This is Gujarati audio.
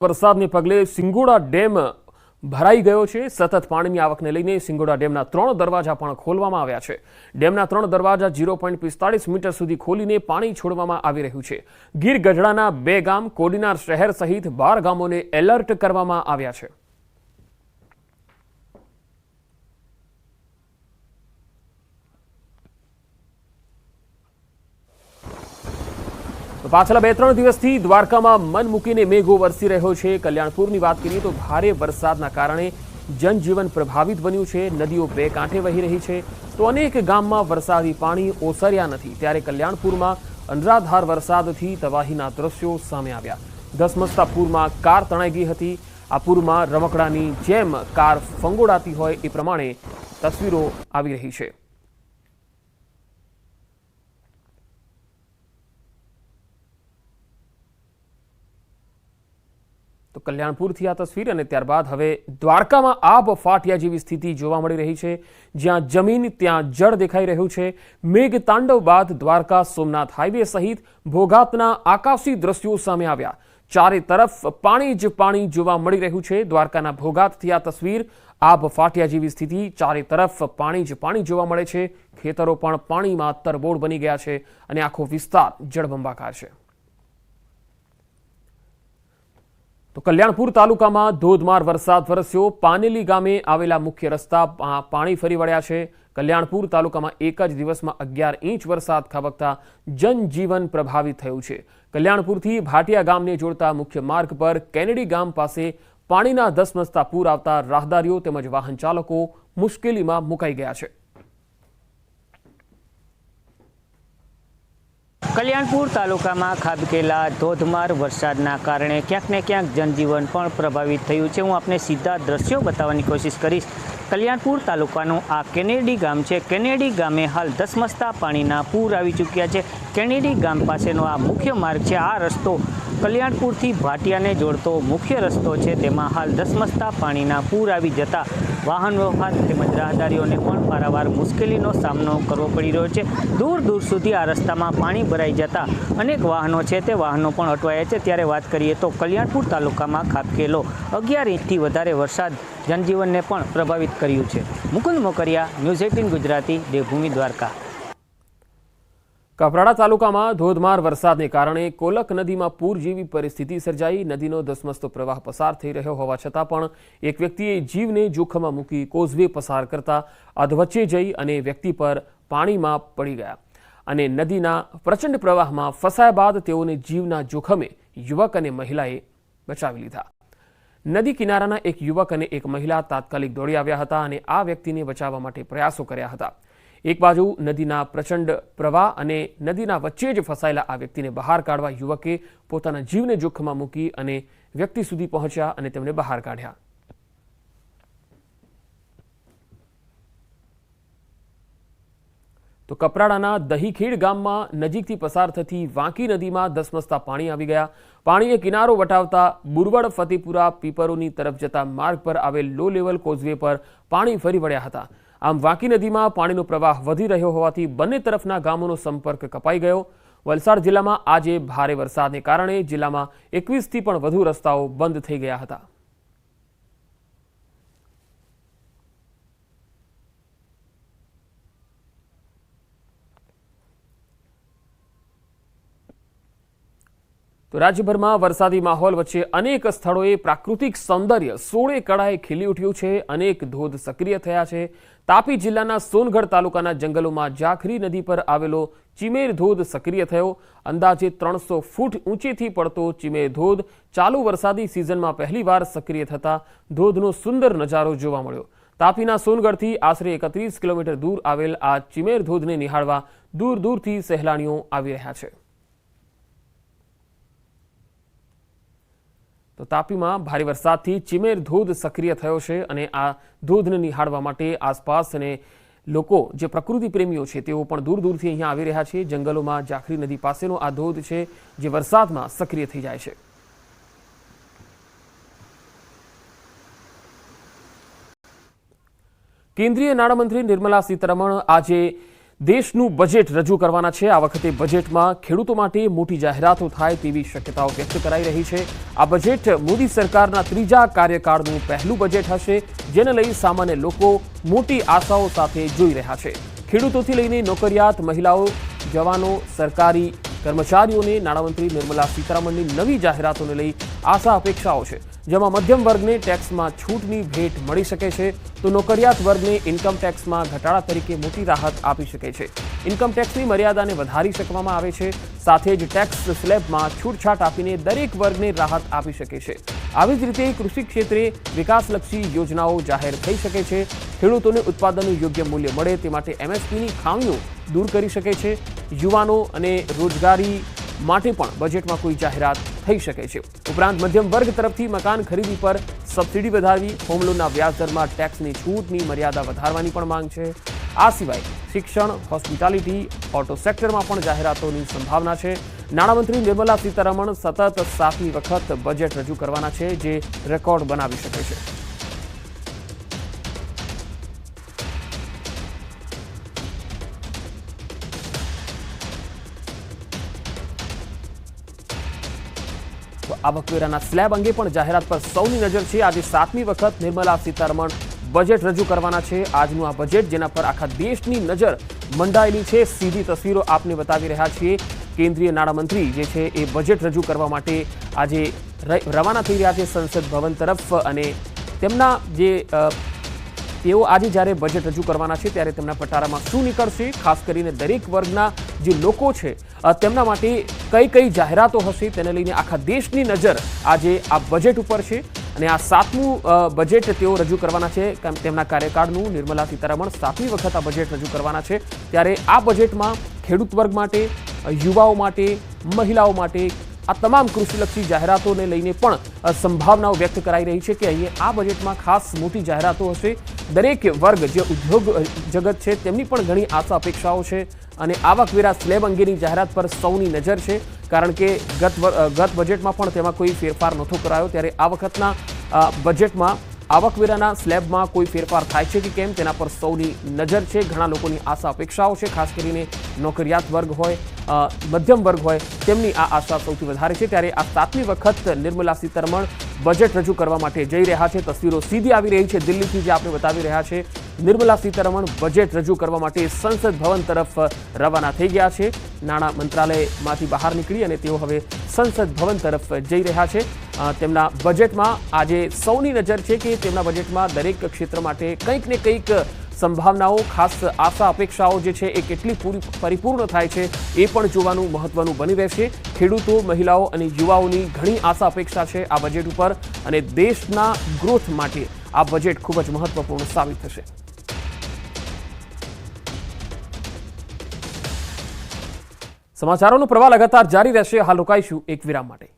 વરસાદને પગલે સિંગોડા ડેમ ભરાઈ ગયો છે। સતત પાણીની આવકને લઈને સિંગોડા ડેમના 3 દરવાજા પણ ખોલવામાં આવ્યા છે। ડેમના 3 દરવાજા 0.45 મીટર સુધી ખોલીને પાણી છોડવામાં આવી રહ્યું છે। ગીર ગઢડાના 2 ગામ કોડીનાર શહેર સહિત 12 ગામોને એલર્ટ કરવામાં આવ્યા છે। પાછલા 2-3 દિવસથી દ્વારકામાં મન મૂકીને મેઘો વરસી રહ્યો છે। કલ્યાણપુરની વાત કરીએ તો ભારે વરસાદના કારણે જનજીવન પ્રભાવિત બન્યું છે। નદીઓ 2 કાંઠે વહી રહી છે તો અનેક ગામમાં વરસાદી પાણી ઓસર્યા નથી। ત્યારે કલ્યાણપુરમાં અનરાધાર વરસાદથી તબાહીના દ્રશ્યો સામે આવ્યા। ધસમસતા પૂરમાં કાર તણાઈ ગઈ હતી। આ પૂરમાં રમકડાની જેમ કાર ફંગોળાતી હોય એ પ્રમાણે તસવીરો આવી રહી છે। તો કલ્યાણપુરથી આ તસવીર અને ત્યારબાદ હવે દ્વારકામાં આબ ફાટ્યા જેવી સ્થિતિ જોવા મળી રહી છે। જ્યાં જમીન ત્યાં જળ દેખાઈ રહ્યું છે। મેઘ તાંડવ બાદ દ્વારકા સોમનાથ હાઈવે સહિત ભોગાતના આકાશી દ્રશ્યો સામે આવ્યા। ચારે તરફ પાણી જ પાણી જોવા મળી રહ્યું છે। દ્વારકાના ભોગાતથી આ તસવીર આબ ફાટ્યા જેવી સ્થિતિ, ચારે તરફ પાણી જ પાણી જોવા મળે છે। ખેતરો પણ પાણીમાં તરબોળ બની ગયા છે અને આખો વિસ્તાર જળબંબાકાર છે। તો કલ્યાણપુર તાલુકામાં ધોધમાર વરસાદ વરસ્યો। પાનેલી ગામે આવેલા મુખ્ય રસ્તા પાણી ફરી વળ્યા છે। કલ્યાણપુર તાલુકામાં એક જ દિવસમાં 11 ઇંચ વરસાદ ખાબકતા જનજીવન પ્રભાવિત થયું છે। કલ્યાણપુરથી ભાટિયા ગામને જોડતા મુખ્ય માર્ગ પર કેનેડી ગામ પાસે પાણીના ધસમસતા પૂર આવતા રાહદારીઓ તેમજ વાહન ચાલકો મુશ્કેલીમાં મુકાઈ ગયા છે। કલ્યાણપુર તાલુકામાં ખાબકેલા ધોધમાર વરસાદના કારણે ક્યાંક ને ક્યાંક જનજીવન પણ પ્રભાવિત થયું છે। હું આપને સીધા દ્રશ્યો બતાવવાની કોશિશ કરીશ। કલ્યાણપુર તાલુકાનું આ કેનેડી ગામ છે। કેનેડી ગામે હાલ ધસમસતા પાણીના પૂર આવી ચૂક્યા છે। કેનેડી ગામ પાસેનો આ મુખ્ય માર્ગ છે। આ રસ્તો કલ્યાણપુરથી ભાટિયાને જોડતો મુખ્ય રસ્તો છે। તેમાં હાલ ધસમસતા પાણીના પૂર આવી જતા વાહન વ્યવહાર તેમજ રાહદારીઓને પણ પારાવાર મુશ્કેલીનો સામનો કરવો પડી રહ્યો છે। દૂર દૂર સુધી આ રસ્તામાં પાણી ભરાઈ જતા અનેક વાહનો છે તે વાહનો પણ અટવાયા છે। ત્યારે વાત કરીએ તો કલ્યાણપુર તાલુકામાં ખાબકેલો 11 ઇંચથી વધારે વરસાદ જનજીવનને પણ પ્રભાવિત કર્યું છે। મુકુંદ મોકરિયા, ન્યૂઝ 18 ગુજરાતી, દેવભૂમિ, દ્વારકા। કપરાડા તાલુકામાં ધોધમાર વરસાદને કારણે કોલક નદીમાં પૂર જેવી પરિસ્થિતિ સર્જાઈ। નદીનો ધસમસતો પ્રવાહ પસાર થઈ રહ્યો હોવા છતાં પણ એક વ્યક્તિએ જીવને જોખમમાં મૂકી કોઝવે પસાર કરતા અધવચ્ચે જઈ અને વ્યક્તિ પર પાણીમાં પડી ગયા અને નદીના પ્રચંડ પ્રવાહમાં ફસાયા બાદ તેઓને જીવના જોખમે યુવક અને મહિલાએ બચાવી લીધા। નદી કિનારાના એક યુવક અને એક મહિલા તાત્કાલિક દોડી આવ્યા હતા અને આ વ્યક્તિને બચાવવા માટે પ્રયાસો કર્યા હતા। એક બાજુ નદીના પ્રચંડ પ્રવાહ અને નદીના વચ્ચે જ ફસાયેલા આ વ્યક્તિને બહાર કાઢવા યુવકે પોતાના જીવને જોખમમાં મૂકી અને વ્યક્તિ સુધી પહોંચ્યા અને તેમને બહાર કાઢ્યા। તો કપરાડાના દહીખેડ ગામમાં નજીકથી પસાર થતી વાંકી નદીમાં ધસમસતા પાણી આવી ગયા। પાણીએ કિનારો વટાવતા બુરવડ ફતેપુરા પીપરોની તરફ જતા માર્ગ પર આવેલ લો લેવલ કોઝવે પર પાણી ફરી વળ્યા હતા। આમ વાંકી નદીમાં પાણીનો પ્રવાહ વધી રહ્યો હોવાથી બંને તરફના ગામોનો સંપર્ક કપાઈ ગયો। વલસાડ જિલ્લામાં આજે ભારે વરસાદને કારણે જિલ્લામાં 21થી પણ વધુ રસ્તાઓ બંધ થઈ ગયા હતા। તો રાજ્યભરમાં વરસાદી માહોલ વચ્ચે અનેક સ્થળોએ પ્રાકૃતિક સૌંદર્ય સોળે કળાએ ખીલી ઉઠ્યું છે। અનેક ધોધ સક્રિય થયા છે। તાપી જિલ્લાના સોનગઢ તાલુકાના જંગલોમાં જાખરી નદી પર આવેલો ચિમેર ધોધ સક્રિય થયો। અંદાજે 300 ફૂટ ઊંચેથી પડતો ચિમેર ધોધ ચાલુ વરસાદી સિઝનમાં પહેલીવાર સક્રિય થતા ધોધનો સુંદર નજારો જોવા મળ્યો। તાપીના સોનગઢથી આશરે 31 કિલોમીટર દૂર આવેલ આ ચિમેર ધોધને નિહાળવા દૂર દૂરથી સહેલાણીઓ આવી રહ્યા છે। તો તાપીમાં ભારે વરસાદથી ચિમેર ધોધ સક્રિય થયો છે અને આ ધોધને નિહાળવા માટે આસપાસ અને લોકો જે પ્રકૃતિ પ્રેમીઓ છે તેઓ પણ દૂર દૂરથી અહીંયા આવી રહ્યા છે। જંગલોમાં જાખરી નદી પાસેનો આ ધોધ છે જે વરસાદમાં સક્રિય થઈ જાય છે। કેન્દ્રીય નાણામંત્રી નિર્મલા સીતારમણ આજે દેશનું બજેટ રજૂ કરવાના છે। આ વખતે બજેટમાં ખેડૂતો માટે મોટી જાહેરાતો થાય તેવી શક્યતાઓ વ્યક્ત કરાઈ રહી છે। આ બજેટ મોદી સરકારના ત્રીજા કાર્યકાળનું પહેલું બજેટ હશે, જેને લઈ સામાન્ય લોકો મોટી આશાઓ સાથે જોઈ રહ્યા છે। ખેડૂતોથી લઈને નોકરિયાત, મહિલાઓ, જવાનો, સરકારી કર્મચારીઓને નાણામંત્રી નિર્મલા સીતારમણની નવી જાહેરાતોને લઈ આશા અપેક્ષાઓ છે, જેમાં મધ્યમ વર્ગને ટેક્સમાં છૂટની ભેટ મળી શકે છે, તો નોકરિયાત વર્ગને ઇન્કમ ટેક્સમાં ઘટાડા તરીકે મોટી રાહત આપી શકે છે। ઇન્કમ ટેક્સની મર્યાદાને વધારી શકવામાં આવે છે, સાથે જ ટેક્સ સ્લેબમાં છૂટછાટ આપીને દરેક વર્ગને રાહત આપી શકે છે। આવી જ રીતે કૃષિ ક્ષેત્રે વિકાસલક્ષી યોજનાઓ જાહેર થઈ શકે છે। ખેડૂતોને ઉત્પાદનનું યોગ્ય મૂલ્ય મળે તે માટે એમએસપીની ખામીઓ દૂર કરી શકે છે। યુવાનો અને રોજગારી માટે પણ બજેટમાં કોઈ જાહેરાત થઈ શકે છે। ઉપરાંત મધ્યમ વર્ગ તરફથી મકાન ખરીદી પર સબસિડી વધારવી, હોમ લોનના વ્યાજદરમાં ટેક્સની છૂટની મર્યાદા વધારવાની પણ માંગ છે। આ સિવાય શિક્ષણ, હોસ્પિટાલિટી, ઓટો સેક્ટરમાં પણ જાહેરાતોની સંભાવના છે। નાણામંત્રી નિર્મલા સીતારમણ સતત 7મી વખત બજેટ રજૂ કરવાના છે, જે રેકોર્ડ બનાવી શકે છે। આવકવેરાના સ્લેબ અંગે પણ જાહેરાત પર સૌની નજર છે। આજે 7મી વખત નિર્મલા સીતારમણ બજેટ રજૂ કરવાના છે। આજનું આ બજેટ, જેના પર આખા દેશની નજર મંડાયેલી છે, સીધી તસવીરો આપને બતાવી રહ્યા છીએ। કેન્દ્રીય નાણામંત્રી જે છે એ બજેટ રજૂ કરવા માટે આજે રવાના થઈ રહ્યા છે સંસદ ભવન તરફ, અને તેમના જે તેઓ આજે જ્યારે બજેટ રજૂ કરવાના છે ત્યારે તેમના પટારામાં શું નીકળશે, ખાસ કરીને દરેક વર્ગના જે લોકો છે તેમના માટે કઈ કઈ જાહેરાતો હશે, તેને લઈને આખા દેશની નજર આજે આ બજેટ ઉપર છે। અને આ 7મું બજેટ તેઓ રજૂ કરવાના છે તેમના કાર્યકાળનું। નિર્મલા સીતારમણ 7મી વખત આ બજેટ રજૂ કરવાના છે, ત્યારે આ બજેટમાં ખેડૂત વર્ગ માટે, યુવાઓ માટે, મહિલાઓ માટે આ તમામ કૃષિલક્ષી જાહેરાતોને લઈને પણ સંભાવનાઓ વ્યક્ત કરાઈ રહી છે કે અહીંયા આ બજેટમાં ખાસ મોટી જાહેરાતો હશે। દરેક વર્ગ જે ઉદ્યોગ જગત છે તેમની પણ ઘણી આશા અપેક્ષાઓ છે, અને આવકવેરા સ્લેબ અંગેની જાહેરાત પર સૌની નજર છે, કારણ કે ગત બજેટમાં પણ તેમાં કોઈ ફેરફાર નહોતો કરાયો, ત્યારે આ વખતના બજેટમાં આવકવેરાના સ્લેબમાં કોઈ ફેરફાર થાય છે કે કેમ તેના પર સૌની નજર છે। ઘણા લોકોની આશા અપેક્ષાઓ છે, ખાસ કરીને નોકરિયાત વર્ગ હોય, મધ્યમ વર્ગ હોય, તેમની આ આશા સૌથી વધારે છે। ત્યારે આ 7મી વખત નિર્મલા સીતારમણ બજેટ રજૂ કરવા માટે જઈ રહ્યા છે। તસવીરો સીધી આવી રહી છે દિલ્હીથી, જે આપણે બતાવી રહ્યા છે। નિર્મલા સીતારમણ બજેટ રજૂ કરવા માટે સંસદ ભવન તરફ રવાના થઈ ગયા છે। નાણાં મંત્રાલયમાંથી બહાર નીકળી અને તેઓ હવે સંસદ ભવન તરફ જઈ રહ્યા છે। તેમના બજેટમાં આજે સૌની નજર છે કે તેમના બજેટમાં દરેક ક્ષેત્ર માટે કંઈક ને કંઈક સંભાવનાઓ, ખાસ આશા અપેક્ષાઓ જે છે એ કેટલી પરિપૂર્ણ થાય છે એ પણ જોવાનું મહત્વનું બની રહેશે। ખેડૂતો, મહિલાઓ અને યુવાઓની ઘણી આશા અપેક્ષા છે આ બજેટ ઉપર, અને દેશના ગ્રોથ માટે આ બજેટ ખૂબ જ મહત્વપૂર્ણ સાબિત થશે। સમાચારોનો પ્રવાહ લગાતાર જારી રહેશે। હાલ રોકાઈશું એક વિરામ માટે।